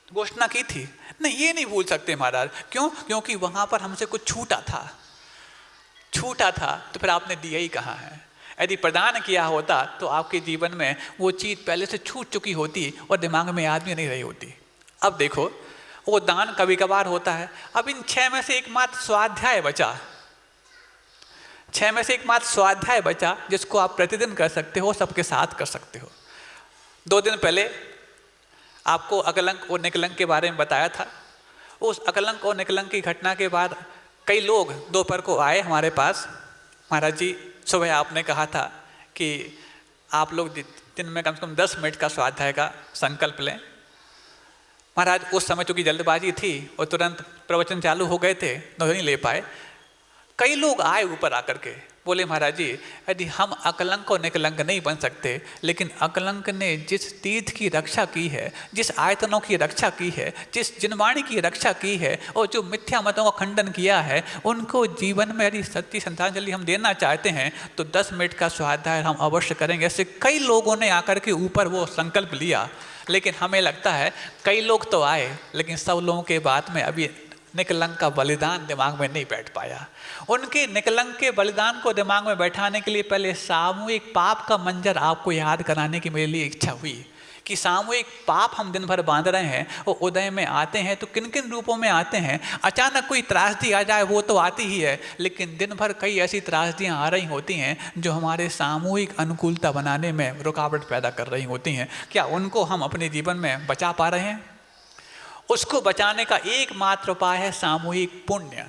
घोषणा की थी। नहीं, ये नहीं भूल सकते महाराज। क्यों? क्योंकि वहाँ पर हमसे कुछ छूटा था तो फिर आपने दिया ही कहाँ है। यदि प्रदान किया होता तो आपके जीवन में वो चीज़ पहले से छूट चुकी होती और दिमाग में याद भी नहीं रही होती। अब देखो, वो दान कभी कभार होता है। अब इन 6 में से एकमात्र स्वाध्याय बचा, 6 में से एकमात्र स्वाध्याय बचा जिसको आप प्रतिदिन कर सकते हो, सबके साथ कर सकते हो। 2 दिन पहले आपको अकलंक और निकलंक के बारे में बताया था। उस अकलंक और निकलंक की घटना के बाद कई लोग दोपहर को आए हमारे पास। महाराज जी, सुबह आपने कहा था कि आप लोग दिन में कम से कम 10 मिनट का स्वाध्याय का संकल्प लें। महाराज उस समय चूँकि जल्दबाजी थी और तुरंत प्रवचन चालू हो गए थे, नहीं ले पाए। कई लोग आए ऊपर आकर के बोले, महाराज जी यदि हम अकलंक और निकलंक नहीं बन सकते, लेकिन अकलंक ने जिस तीर्थ की रक्षा की है, जिस आयतनों की रक्षा की है, जिस जिनवाणी की रक्षा की है और जो मिथ्या मतों का खंडन किया है, उनको जीवन में यदि सच्ची श्रद्धांजलि हम देना चाहते हैं तो 10 मिनट का स्वाध्याय हम अवश्य करेंगे। ऐसे कई लोगों ने आकर के ऊपर वो संकल्प लिया। लेकिन हमें लगता है कई लोग तो आए, लेकिन सब लोगों के बाद में अभी निकलंक का बलिदान दिमाग में नहीं बैठ पाया। उनके निकलंक के बलिदान को दिमाग में बैठाने के लिए पहले सामूहिक पाप का मंजर आपको याद कराने की मेरे लिए इच्छा हुई कि सामूहिक पाप हम दिन भर बांध रहे हैं और उदय में आते हैं तो किन किन रूपों में आते हैं। अचानक कोई त्रासदी आ जाए वो तो आती ही है, लेकिन दिन भर कई ऐसी त्रासदियाँ आ रही होती हैं जो हमारे सामूहिक अनुकूलता बनाने में रुकावट पैदा कर रही होती हैं। क्या उनको हम अपने जीवन में बचा पा रहे हैं? उसको बचाने का एकमात्र उपाय है सामूहिक पुण्य।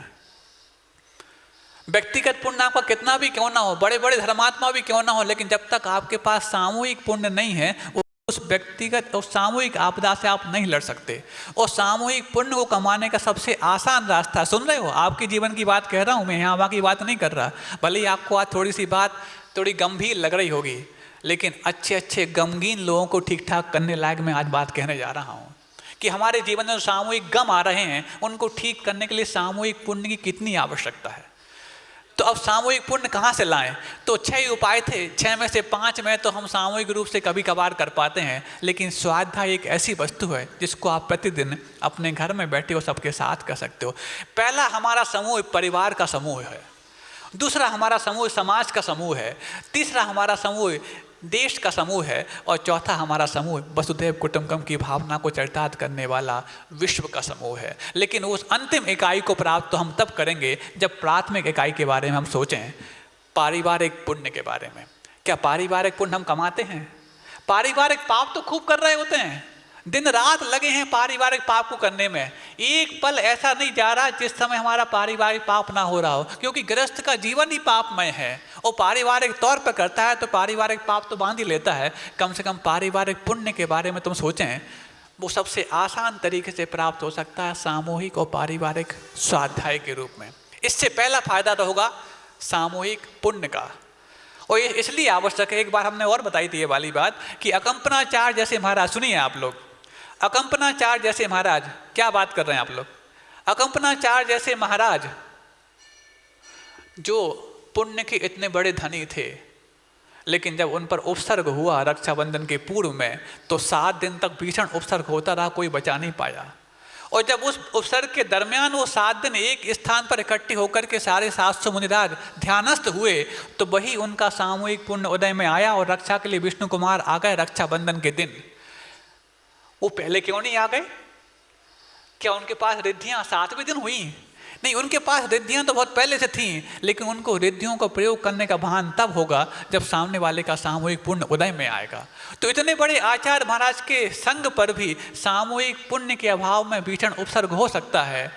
व्यक्तिगत पुण्य आपका कितना भी क्यों ना हो, बड़े बड़े धर्मात्मा भी क्यों ना हो, लेकिन जब तक आपके पास सामूहिक पुण्य नहीं है, उस व्यक्तिगत और सामूहिक आपदा से आप नहीं लड़ सकते। और सामूहिक पुण्य को कमाने का सबसे आसान रास्ता, सुन रहे हो, आपके जीवन की बात कह रहा हूँ मैं, यहाँ वहाँ की बात नहीं कर रहा। भले ही आपको आज थोड़ी सी बात थोड़ी गंभीर लग रही होगी, लेकिन अच्छे अच्छे गमगीन लोगों को ठीक ठाक करने लायक मैं आज बात कहने जा रहा हूँ कि हमारे जीवन में जो सामूहिक गम आ रहे हैं उनको ठीक करने के लिए सामूहिक पुण्य की कितनी आवश्यकता है। तो अब सामूहिक पुण्य कहाँ से लाएं? तो 6 उपाय थे, 6 में से 5 में तो हम सामूहिक रूप से कभी कभार कर पाते हैं, लेकिन स्वाध्याय एक ऐसी वस्तु है जिसको आप प्रतिदिन अपने घर में बैठे हो सबके साथ कर सकते हो। पहला हमारा समूह परिवार का समूह है, दूसरा हमारा समूह समाज का समूह है, तीसरा हमारा समूह देश का समूह है, और चौथा हमारा समूह वसुधैव कुटुंबकम की भावना को चरितार्थ करने वाला विश्व का समूह है। लेकिन उस अंतिम इकाई को प्राप्त तो हम तब करेंगे जब प्राथमिक इकाई के बारे में हम सोचें, पारिवारिक पुण्य के बारे में। क्या पारिवारिक पुण्य हम कमाते हैं? पारिवारिक पाप तो खूब कर रहे होते हैं, दिन रात लगे हैं पारिवारिक पाप को करने में। एक पल ऐसा नहीं जा रहा जिस समय हमारा पारिवारिक पाप ना हो रहा हो, क्योंकि गृहस्थ का जीवन ही पापमय है। और पारिवारिक तौर पर करता है तो पारिवारिक पाप तो बांध ही लेता है। कम से कम पारिवारिक पुण्य के बारे में तुम सोचें, वो सबसे आसान तरीके से प्राप्त हो सकता है सामूहिक और पारिवारिक स्वाध्याय के रूप में। इससे पहला फायदा तो होगा सामूहिक पुण्य का, और ये इसलिए आवश्यक है। एक बार हमने और बताई थी ये वाली बात कि अकंपनाचार्य जैसे महाराज, सुनिए आप लोग, अकंपनाचार्य जैसे महाराज, क्या बात कर रहे हैं आप लोग, अकंपनाचार्य जैसे महाराज जो पुण्य के इतने बड़े धनी थे, लेकिन जब उन पर उपसर्ग हुआ रक्षाबंधन के पूर्व में तो 7 दिन तक भीषण उपसर्ग होता रहा, कोई बचा नहीं पाया। और जब उस उपसर्ग के दरमियान वो 7 दिन एक स्थान पर इकट्ठे होकर के सारे 700 मुनिराज ध्यानस्थ हुए, तो वही उनका सामूहिक पुण्य उदय में आया और रक्षा के लिए विष्णु कुमार आ गए रक्षाबंधन के दिन। वो पहले क्यों नहीं आ गए? क्या उनके पास रिद्धियां 7वें दिन हुई? नहीं, उनके पास रिद्धियां तो बहुत पहले से थीं, लेकिन उनको रिद्धियों का प्रयोग करने का भान तब होगा जब सामने वाले का सामूहिक पुण्य उदय में आएगा। तो इतने बड़े आचार्य महाराज के संग पर भी सामूहिक पुण्य के अभाव में भीषण उपसर्ग हो सकता है।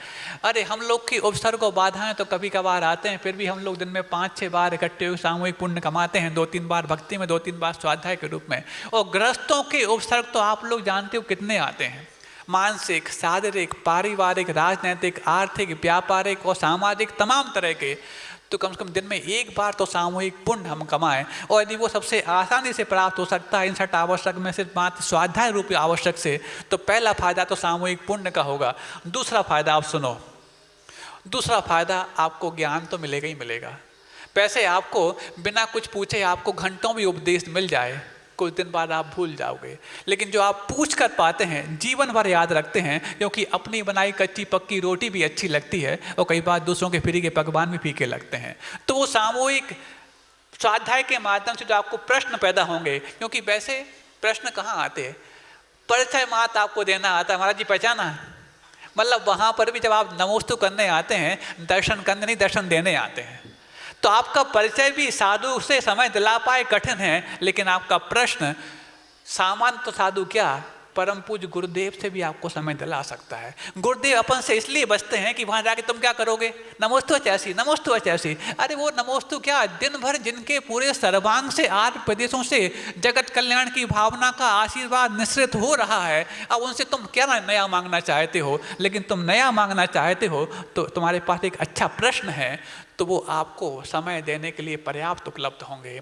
अरे हम लोग की उपसर्ग और बाधाएं तो कभी कभार आते हैं, फिर भी हम लोग दिन में 5-6 बार इकट्ठे हुए सामूहिक पुण्य कमाते हैं, 2-3 बार भक्ति में, 2-3 बार स्वाध्याय के रूप में। और गृहस्थों के उपसर्ग तो आप लोग जानते हो कितने आते हैं, मानसिक, शारीरिक, पारिवारिक, राजनैतिक, आर्थिक, व्यापारिक और सामाजिक, तमाम तरह के। तो कम से कम दिन में एक बार तो सामूहिक पुण्य हम कमाएं, और यदि वो सबसे आसानी से प्राप्त हो सकता है इन 6 आवश्यक में से मात्र स्वाध्याय रूपी आवश्यक से, तो पहला फायदा तो सामूहिक पुण्य का होगा। दूसरा फायदा आप सुनो, दूसरा फायदा आपको ज्ञान तो मिलेगा ही मिलेगा। पैसे आपको बिना कुछ पूछे आपको घंटों भी उपदेश मिल जाए, कुछ दिन बाद आप भूल जाओगे, लेकिन जो आप पूछ कर पाते हैं जीवन भर याद रखते हैं, क्योंकि अपनी बनाई कच्ची पक्की रोटी भी अच्छी लगती है और कई बार दूसरों के फ्री के पकवान भी फीके लगते हैं। तो वो सामूहिक स्वाध्याय के माध्यम से जो आपको प्रश्न पैदा होंगे, क्योंकि वैसे प्रश्न कहाँ आते हैं, परिचय मात्र आपको देना आता है, महाराज जी पहचाना, मतलब वहाँ पर भी जब आप नमोस्तु करने आते हैं, दर्शन करने नहीं दर्शन देने आते हैं। तो आपका परिचय भी साधु से समय दिला पाए कठिन है, लेकिन आपका प्रश्न सामान्य तो साधु क्या, परम पूज्य गुरुदेव से भी आपको समय दिला सकता है। गुरुदेव अपन से इसलिए बचते हैं कि वहाँ जाके तुम क्या करोगे, नमोस्तु अचैसी, नमोस्तु अचैसी। अरे वो नमोस्तु क्या, दिन भर जिनके पूरे सर्वांग से 8 प्रदेशों से जगत कल्याण की भावना का आशीर्वाद निश्रित हो रहा है, अब उनसे तुम क्या नया मांगना चाहते हो। लेकिन तुम नया मांगना चाहते हो तो तुम्हारे पास एक अच्छा प्रश्न है, तो वो आपको समय देने के लिए पर्याप्त उपलब्ध होंगे।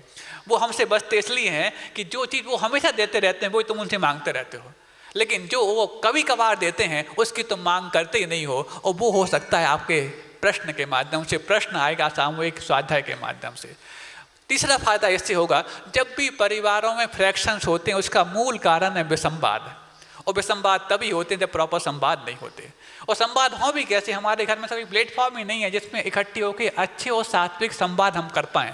वो हमसे बचते इसलिए हैं कि जो चीज़ वो हमेशा देते रहते हैं वही तुम उनसे मांगते रहते हो, लेकिन जो वो कभी कभार देते हैं उसकी तुम मांग करते ही नहीं हो, और वो हो सकता है आपके प्रश्न के माध्यम से। प्रश्न आएगा सामूहिक स्वाध्याय के माध्यम से। तीसरा फायदा इससे होगा, जब भी परिवारों में फ्रैक्शंस होते हैं उसका मूल कारण है विसंवाद, और विसंवाद तभी होते हैं जब प्रॉपर संवाद नहीं होते। और संवाद हो भी कैसे, हमारे घर में सभी प्लेटफॉर्म ही नहीं है जिसमें इकट्ठे होकर अच्छे और सात्विक संवाद हम कर पाएँ।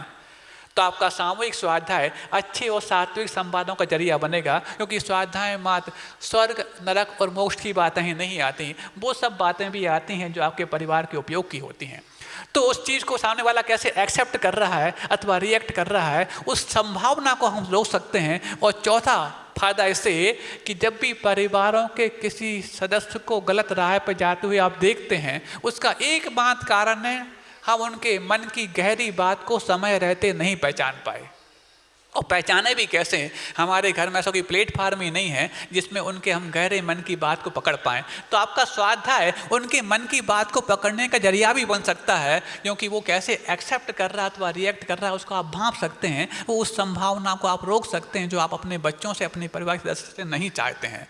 तो आपका सामूहिक स्वाध्याय अच्छे और सात्विक संवादों का जरिया बनेगा, क्योंकि स्वाध्याय मात्र स्वर्ग, नरक और मोक्ष की बातें ही नहीं आती, वो सब बातें भी आती हैं जो आपके परिवार के उपयोग की होती हैं। तो उस चीज़ को सामने वाला कैसे एक्सेप्ट कर रहा है अथवा रिएक्ट कर रहा है, उस संभावना को हम रोक सकते हैं। और चौथा फायदा इससे कि जब भी परिवारों के किसी सदस्य को गलत राह पर जाते हुए आप देखते हैं, उसका एकमात्र कारण है हम उनके मन की गहरी बात को समय रहते नहीं पहचान पाए। और पहचाने भी कैसे, हमारे घर में ऐसा कोई प्लेटफार्म ही नहीं है जिसमें उनके हम गहरे मन की बात को पकड़ पाएँ। तो आपका स्वाध्याय उनके मन की बात को पकड़ने का जरिया भी बन सकता है, क्योंकि वो कैसे एक्सेप्ट कर रहा है अथवा रिएक्ट कर रहा है उसको आप भांप सकते हैं। वो उस संभावना को आप रोक सकते हैं जो आप अपने बच्चों से, अपने परिवार के सदस्य से नहीं चाहते हैं।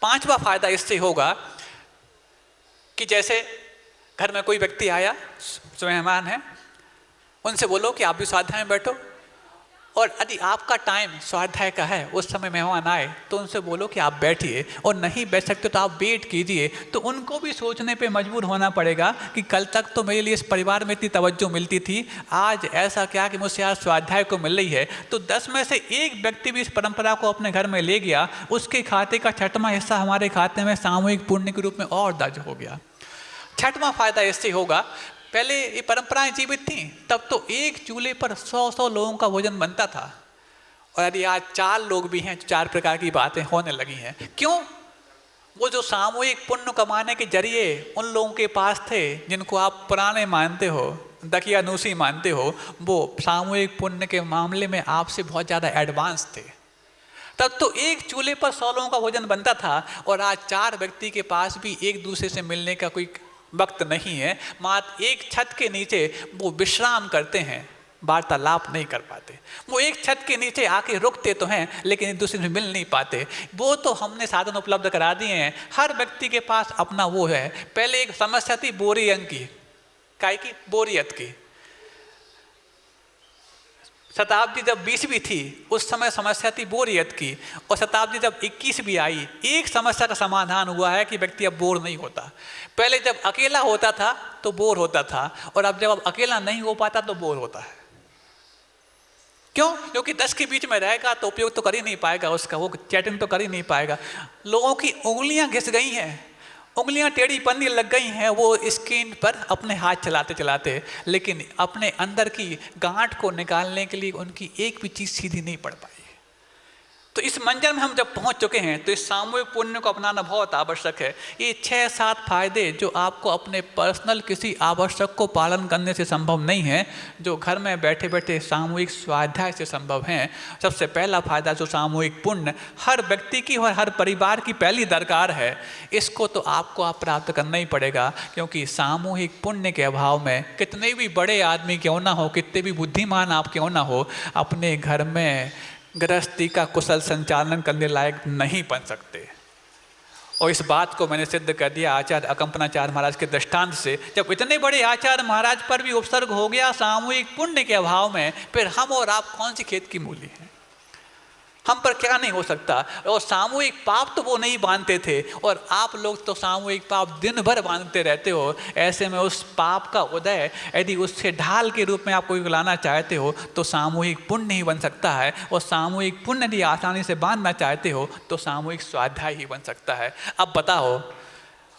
5वां फायदा इससे होगा कि जैसे घर में कोई व्यक्ति आया, मेहमान है, उनसे बोलो कि आप भी स्वाध्याय में बैठो, और यदि आपका टाइम स्वाध्याय का है, उस समय मेहमान आए तो उनसे बोलो कि आप बैठिए, और नहीं बैठ सकते तो आप वेट कीजिए। तो उनको भी सोचने पे मजबूर होना पड़ेगा कि कल तक तो मेरे लिए इस परिवार में इतनी तवज्जो मिलती थी, आज ऐसा क्या कि मुझसे आज स्वाध्याय को मिल रही है। तो 10 में से एक व्यक्ति भी इस परंपरा को अपने घर में ले गया, उसके खाते का 6वां हिस्सा हमारे खाते में सामूहिक पुण्य के रूप में और दर्ज हो गया। 6वां फायदा इससे होगा, पहले ये परंपराएं जीवित थीं तब तो एक चूल्हे पर 100-100 लोगों का भोजन बनता था, और यदि आज 4 लोग भी हैं तो 4 प्रकार की बातें होने लगी हैं। क्यों? वो जो सामूहिक पुण्य कमाने के जरिए उन लोगों के पास थे जिनको आप पुराने मानते हो, दकियानूसी मानते हो, वो सामूहिक पुण्य के मामले में आपसे बहुत ज़्यादा एडवांस थे। तब तो एक चूल्हे पर 100 लोगों का भोजन बनता था, और आज 4 व्यक्ति के पास भी एक दूसरे से मिलने का कोई वक्त नहीं है। मात्र एक छत के नीचे वो विश्राम करते हैं, वार्तालाप नहीं कर पाते। वो एक छत के नीचे आके रुकते तो हैं लेकिन एक दूसरे से मिल नहीं पाते। वो तो हमने साधन उपलब्ध करा दिए हैं, हर व्यक्ति के पास अपना वो है। पहले एक समस्या थी बोरियत की, काय की, बोरियत की। शताब्दी जब 20वीं थी उस समय समस्या थी बोरियत की, और शताब्दी जब 21वीं आई, एक समस्या का समाधान हुआ है कि व्यक्ति अब बोर नहीं होता। पहले जब अकेला होता था तो बोर होता था, और अब जब अकेला नहीं हो पाता तो बोर होता है। क्यों? क्योंकि 10 के बीच में रहेगा तो उपयोग तो कर ही नहीं पाएगा उसका, वो चैटिंग तो कर ही नहीं पाएगा। लोगों की उंगलियां घिस गई हैं, उंगलियां टेढ़ी पड़ने लग गई हैं वो स्क्रीन पर अपने हाथ चलाते चलाते, लेकिन अपने अंदर की गांठ को निकालने के लिए उनकी एक भी चीज़ सीधी नहीं पड़ पाई। तो इस मंजर में हम जब पहुंच चुके हैं तो इस सामूहिक पुण्य को अपनाना बहुत आवश्यक है। ये 6-7 फायदे जो आपको अपने पर्सनल किसी आवश्यक को पालन करने से संभव नहीं है, जो घर में बैठे बैठे सामूहिक स्वाध्याय से संभव हैं। सबसे पहला फायदा जो सामूहिक पुण्य हर व्यक्ति की और हर परिवार की पहली दरकार है, इसको तो आपको आप प्राप्त करना ही पड़ेगा, क्योंकि सामूहिक पुण्य के अभाव में कितने भी बड़े आदमी क्यों ना हो, कितने भी बुद्धिमान आप क्यों ना हो, अपने घर में गृहस्थी का कुशल संचालन करने लायक नहीं बन सकते। और इस बात को मैंने सिद्ध कर दिया आचार्य अकंपनाचार्य महाराज के दृष्टांत से। जब इतने बड़े आचार्य महाराज पर भी उपसर्ग हो गया सामूहिक पुण्य के अभाव में, फिर हम और आप कौन सी खेत की मूली हैं? हम पर क्या नहीं हो सकता। और सामूहिक पाप तो वो नहीं बांधते थे, और आप लोग तो सामूहिक पाप दिन भर बांधते रहते हो। ऐसे में उस पाप का उदय यदि उससे ढाल के रूप में आप कोई लाना चाहते हो तो सामूहिक पुण्य ही बन सकता है। और सामूहिक पुण्य यदि आसानी से बांधना चाहते हो तो सामूहिक स्वाध्याय ही बन सकता है। अब बताओ,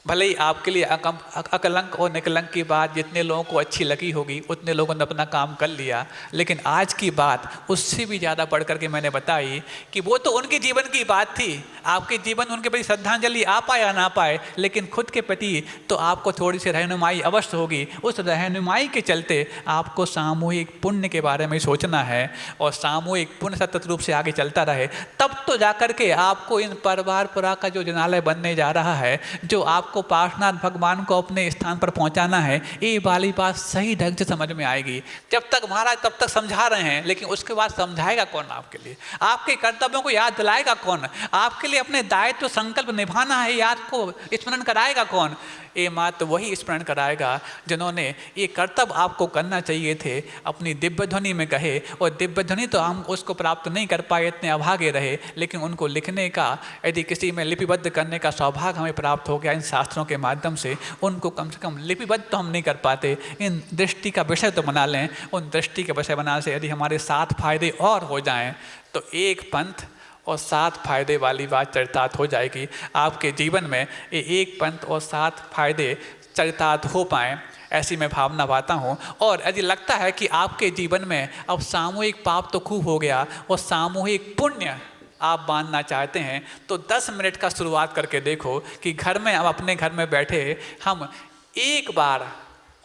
भले ही आपके लिए अकलंक और निकलंक की बात जितने लोगों को अच्छी लगी होगी उतने लोगों ने अपना काम कर लिया, लेकिन आज की बात उससे भी ज़्यादा बढ़ करके मैंने बताई कि वो तो उनके जीवन की बात थी। आपके जीवन उनके प्रति श्रद्धांजलि आ पाए या ना पाए, लेकिन खुद के प्रति तो आपको थोड़ी सी रहनुमाई अवश्य होगी। उस रहनुमाई के चलते आपको सामूहिक पुण्य के बारे में सोचना है, और सामूहिक पुण्य सतत रूप से आगे चलता रहे, तब तो जाकर के आपको इन परवारपुरा का जो जनालय बनने जा रहा है, जो आपको पार्श्वनाथ भगवान को अपने स्थान पर पहुंचाना है, ये वाली बात सही ढंग से समझ में आएगी। जब तक महाराज तब तक समझा रहे हैं, लेकिन उसके बाद समझाएगा कौन आपके लिए? आपके कर्तव्यों को याद दिलाएगा कौन? आपके लिए अपने दायित्व संकल्प निभाना है, याद को स्मरण कराएगा कौन? ये मात्र वही स्मरण कराएगा जिन्होंने ये कर्तव्य आपको करना चाहिए थे अपनी दिव्य ध्वनि में कहे। और दिव्य ध्वनि तो हम उसको प्राप्त नहीं कर पाए, इतने अभागे रहे, लेकिन उनको लिखने का यदि किसी में लिपिबद्ध करने का सौभाग्य हमें प्राप्त हो गया इन शास्त्रों के माध्यम से, उनको कम से कम लिपिबद्ध तो हम नहीं कर पाते, इन दृष्टि का विषय तो बना लें। उन दृष्टि के विषय बनाने से यदि हमारे 7 फायदे और हो जाएं तो एक पंथ और 7 फायदे वाली बात चरितार्थ हो जाएगी। आपके जीवन में ये एक पंथ और 7 फायदे चरितार्थ हो पाएँ, ऐसी मैं भावना पाता हूँ। और यदि लगता है कि आपके जीवन में अब सामूहिक पाप तो खूब हो गया और सामूहिक पुण्य आप बांधना चाहते हैं, तो 10 मिनट का शुरुआत करके देखो कि घर में, अब अपने घर में बैठे हम एक बार,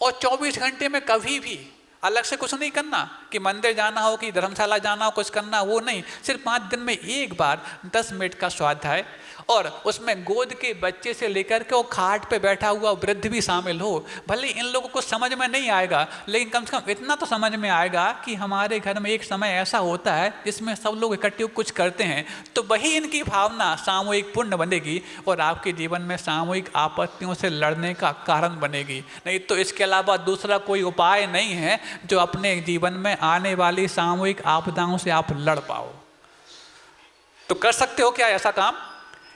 और 24 घंटे में कभी भी अलग से कुछ नहीं करना कि मंदिर जाना हो कि धर्मशाला जाना हो, कुछ करना, वो नहीं। सिर्फ 5 दिन में एक बार 10 मिनट का स्वाध्याय, और उसमें गोद के बच्चे से लेकर के वो खाट पे बैठा हुआ वृद्ध भी शामिल हो। भले इन लोगों को समझ में नहीं आएगा, लेकिन कम से कम इतना तो समझ में आएगा कि हमारे घर में एक समय ऐसा होता है जिसमें सब लोग इकट्ठे कुछ करते हैं, तो वही इनकी भावना सामूहिक पुण्य बनेगी और आपके जीवन में सामूहिक आपत्तियों से लड़ने का कारण बनेगी। नहीं तो इसके अलावा दूसरा कोई उपाय नहीं है जो अपने जीवन में आने वाली सामूहिक आपदाओं से आप लड़ पाओ। तो कर सकते हो क्या ऐसा काम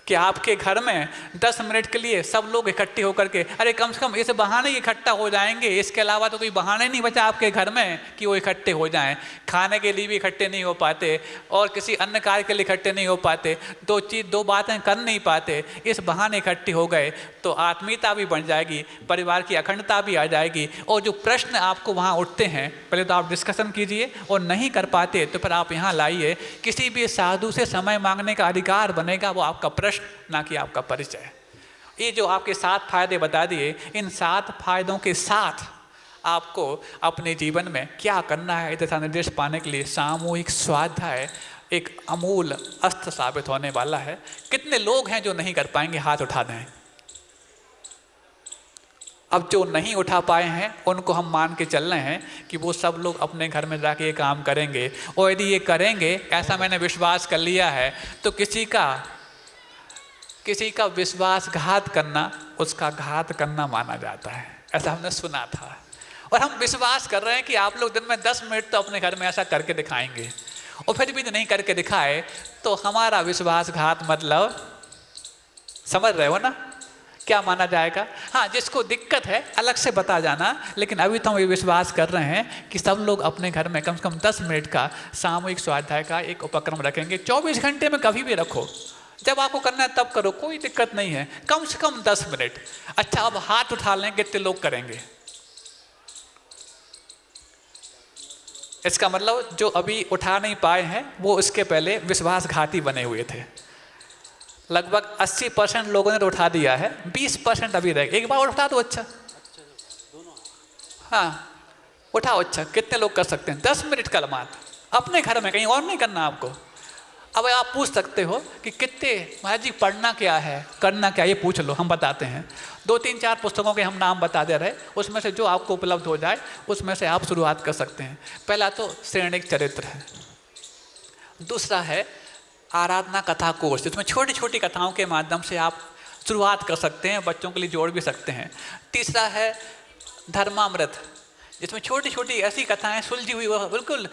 कि आपके घर में 10 मिनट के लिए सब लोग इकट्ठे होकर के, अरे कम से कम इस बहाने इकट्ठा हो जाएंगे, इसके अलावा तो कोई बहाना नहीं बचा आपके घर में कि वो इकट्ठे हो जाएं। खाने के लिए भी इकट्ठे नहीं हो पाते और किसी अन्य कार्य के लिए इकट्ठे नहीं हो पाते, दो बातें कर नहीं पाते, इस बहाने इकट्ठे हो गए तो आत्मीयता भी बन जाएगी, परिवार की अखंडता भी आ जाएगी। और जो प्रश्न आपको वहाँ उठते हैं, पहले तो आप डिस्कशन कीजिए, और नहीं कर पाते तो फिर आप यहाँ लाइए। किसी भी साधु से समय मांगने का अधिकार बनेगा वो आपका प्रश्न, ना कि आपका परिचय। ये जो आपके 7 फायदे बता दिए, इन 7 फायदों के साथ आपको अपने जीवन में क्या करना है दिशा निर्देश पाने के लिए सामूहिक स्वाध्याय एक अमूल अस्त्र साबित होने वाला है। कितने लोग हैं जो नहीं कर पाएंगे? हाथ उठा दें। अब जो नहीं उठा पाए हैं उनको हम मान के चल रहे हैं कि वो सब लोग अपने घर में जाके ये काम करेंगे, और यदि ये करेंगे, ऐसा मैंने विश्वास कर लिया है, तो किसी का विश्वासघात करना उसका घात करना माना जाता है, ऐसा हमने सुना था। और हम विश्वास कर रहे हैं कि आप लोग दिन में 10 मिनट तो अपने घर में ऐसा करके दिखाएंगे, और फिर भी नहीं करके दिखाए तो हमारा विश्वासघात मतलब समझ रहे हो ना क्या माना जाएगा? हाँ, जिसको दिक्कत है अलग से बता जाना, लेकिन अभी तो हम ये विश्वास कर रहे हैं कि सब लोग अपने घर में कम से कम 10 मिनट का सामूहिक स्वाध्याय का एक उपक्रम रखेंगे। 24 घंटे में कभी भी रखो, जब आपको करना है तब करो, कोई दिक्कत नहीं है, कम से कम 10 मिनट। अच्छा, अब हाथ उठा लें, कितने लोग करेंगे? इसका मतलब जो अभी उठा नहीं पाए हैं वो इसके पहले विश्वासघाती बने हुए थे। लगभग 80% लोगों ने तो उठा दिया है, 20% अभी रह गए। एक बार उठा दो। अच्छा, हाँ उठाओ। अच्छा, कितने लोग कर सकते हैं? 10 मिनट कलमात अपने घर में, कहीं और नहीं करना आपको। अब आप पूछ सकते हो कि कितने महाराज जी पढ़ना क्या है, करना क्या, ये पूछ लो, हम बताते हैं। 2-3-4 पुस्तकों के हम नाम बता दे रहे, उसमें से जो आपको उपलब्ध हो जाए उसमें से आप शुरुआत कर सकते हैं। पहला तो श्रेणिक चरित्र है, दूसरा है आराधना कथा कोर्स, जिसमें छोटी छोटी कथाओं के माध्यम से आप शुरुआत कर सकते हैं, बच्चों के लिए जोड़ भी सकते हैं। तीसरा है धर्मामृत, जिसमें छोटी छोटी ऐसी कथाएं सुलझी हुई, बिल्कुल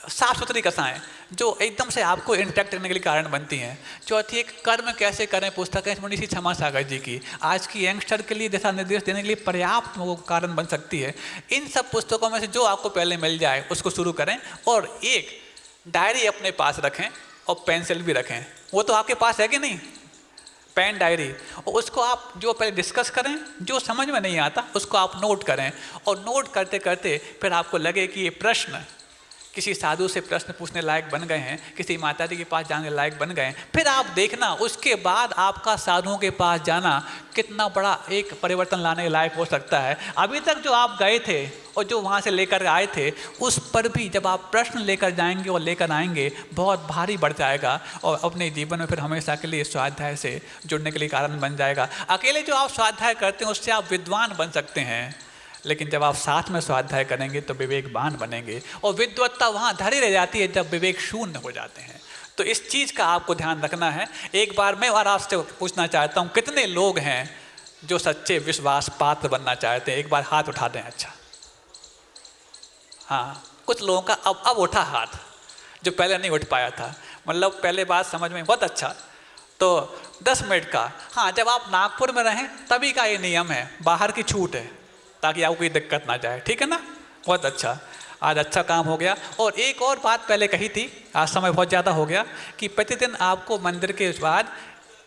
साफ सुथरी कथाएं जो एकदम से आपको इंटरेक्ट करने के लिए कारण बनती हैं। चौथी एक कर्म कैसे करें पुस्तक है मुनि श्री क्षमा सागर जी की, आज की यंगस्टर के लिए दिशा निर्देश देने के लिए पर्याप्त वो कारण बन सकती है। इन सब पुस्तकों में से जो आपको पहले मिल जाए उसको शुरू करें, और एक डायरी अपने पास रखें और पेंसिल भी रखें। वो तो आपके पास है कि नहीं, पेन डायरी, और उसको आप जो पहले डिस्कस करें, जो समझ में नहीं आता उसको आप नोट करें, और नोट करते करते फिर आपको लगे कि ये प्रश्न किसी साधु से प्रश्न पूछने लायक बन गए हैं, किसी माता जी के पास जाने लायक बन गए हैं, फिर आप देखना उसके बाद आपका साधुओं के पास जाना कितना बड़ा एक परिवर्तन लाने लायक हो सकता है। अभी तक जो आप गए थे और जो वहाँ से लेकर आए थे, उस पर भी जब आप प्रश्न लेकर जाएंगे और लेकर आएंगे बहुत भारी बढ़ जाएगा, और अपने जीवन में फिर हमेशा के लिए स्वाध्याय से जुड़ने के लिए कारण बन जाएगा। अकेले जो आप स्वाध्याय करते हैं उससे आप विद्वान बन सकते हैं, लेकिन जब आप साथ में स्वाध्याय करेंगे तो विवेकवान बनेंगे, और विद्वत्ता वहाँ धरी रह जाती है जब विवेक शून्य हो जाते हैं। तो इस चीज़ का आपको ध्यान रखना है। एक बार मैं और आपसे पूछना चाहता हूँ, कितने लोग हैं जो सच्चे विश्वास पात्र बनना चाहते हैं? एक बार हाथ उठा दें। अच्छा, हाँ, कुछ लोगों का अब उठा हाथ, जो पहले नहीं उठ पाया था। मतलब पहले बात समझ में, बहुत अच्छा। तो 10 मिनट का, हाँ, जब आप नागपुर में रहें तभी का ये नियम है, बाहर की छूट है, ताकि आपको कोई दिक्कत ना जाए, ठीक है ना? बहुत अच्छा, आज अच्छा काम हो गया। और एक और बात पहले कही थी, आज समय बहुत ज़्यादा हो गया, कि प्रतिदिन आपको मंदिर के बाद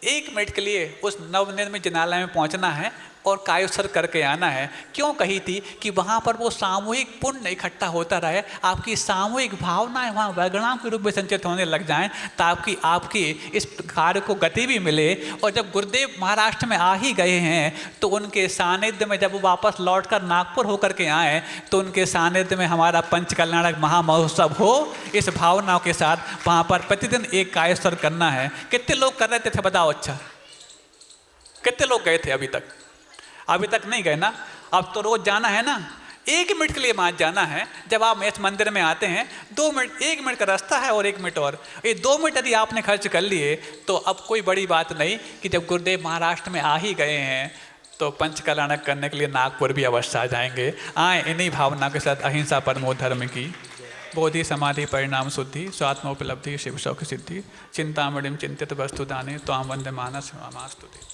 1 मिनट के लिए उस नवनिर्मित जिनालय में पहुंचना है और कायोत्सर्ग करके आना है। क्यों कही थी? कि वहाँ पर वो सामूहिक पुण्य इकट्ठा होता रहे, आपकी सामूहिक भावनाएं वहाँ वैगणाम के रूप में संचित होने लग जाएं, ताकि आपकी इस कार्य को गति भी मिले। और जब गुरुदेव महाराष्ट्र में आ ही गए हैं तो उनके सानिध्य में जब वो वापस लौटकर नागपुर होकर के आए तो उनके सानिध्य में हमारा पंचकल्याणक महामहोत्सव हो, इस भावनाओं के साथ वहाँ पर प्रतिदिन एक कायोत्सर्ग करना है। कितने लोग कर रहे थे बताओ? अच्छा, कितने लोग गए थे अभी तक? अभी तक नहीं गए ना? अब तो रोज जाना है ना, 1 मिनट के लिए वहाँ जाना है। जब आप इस मंदिर में आते हैं 2 मिनट, 1 मिनट का रास्ता है और 1 मिनट और, ये 2 मिनट यदि आपने खर्च कर लिए तो अब कोई बड़ी बात नहीं कि जब गुरुदेव महाराष्ट्र में आ ही गए हैं तो पंचकल्याणक करने के लिए नागपुर भी अवश्य आ जाएंगे। आए इन्हीं भावना के साथ अहिंसा परमो धर्म की, बोधि समाधि परिणाम शुद्धि, स्वात्मोपलब्धि शिव शौक सिद्धि, चिंतामणिम चिंतित वस्तु दाने त्वाम वंदे मानस मास्तुति।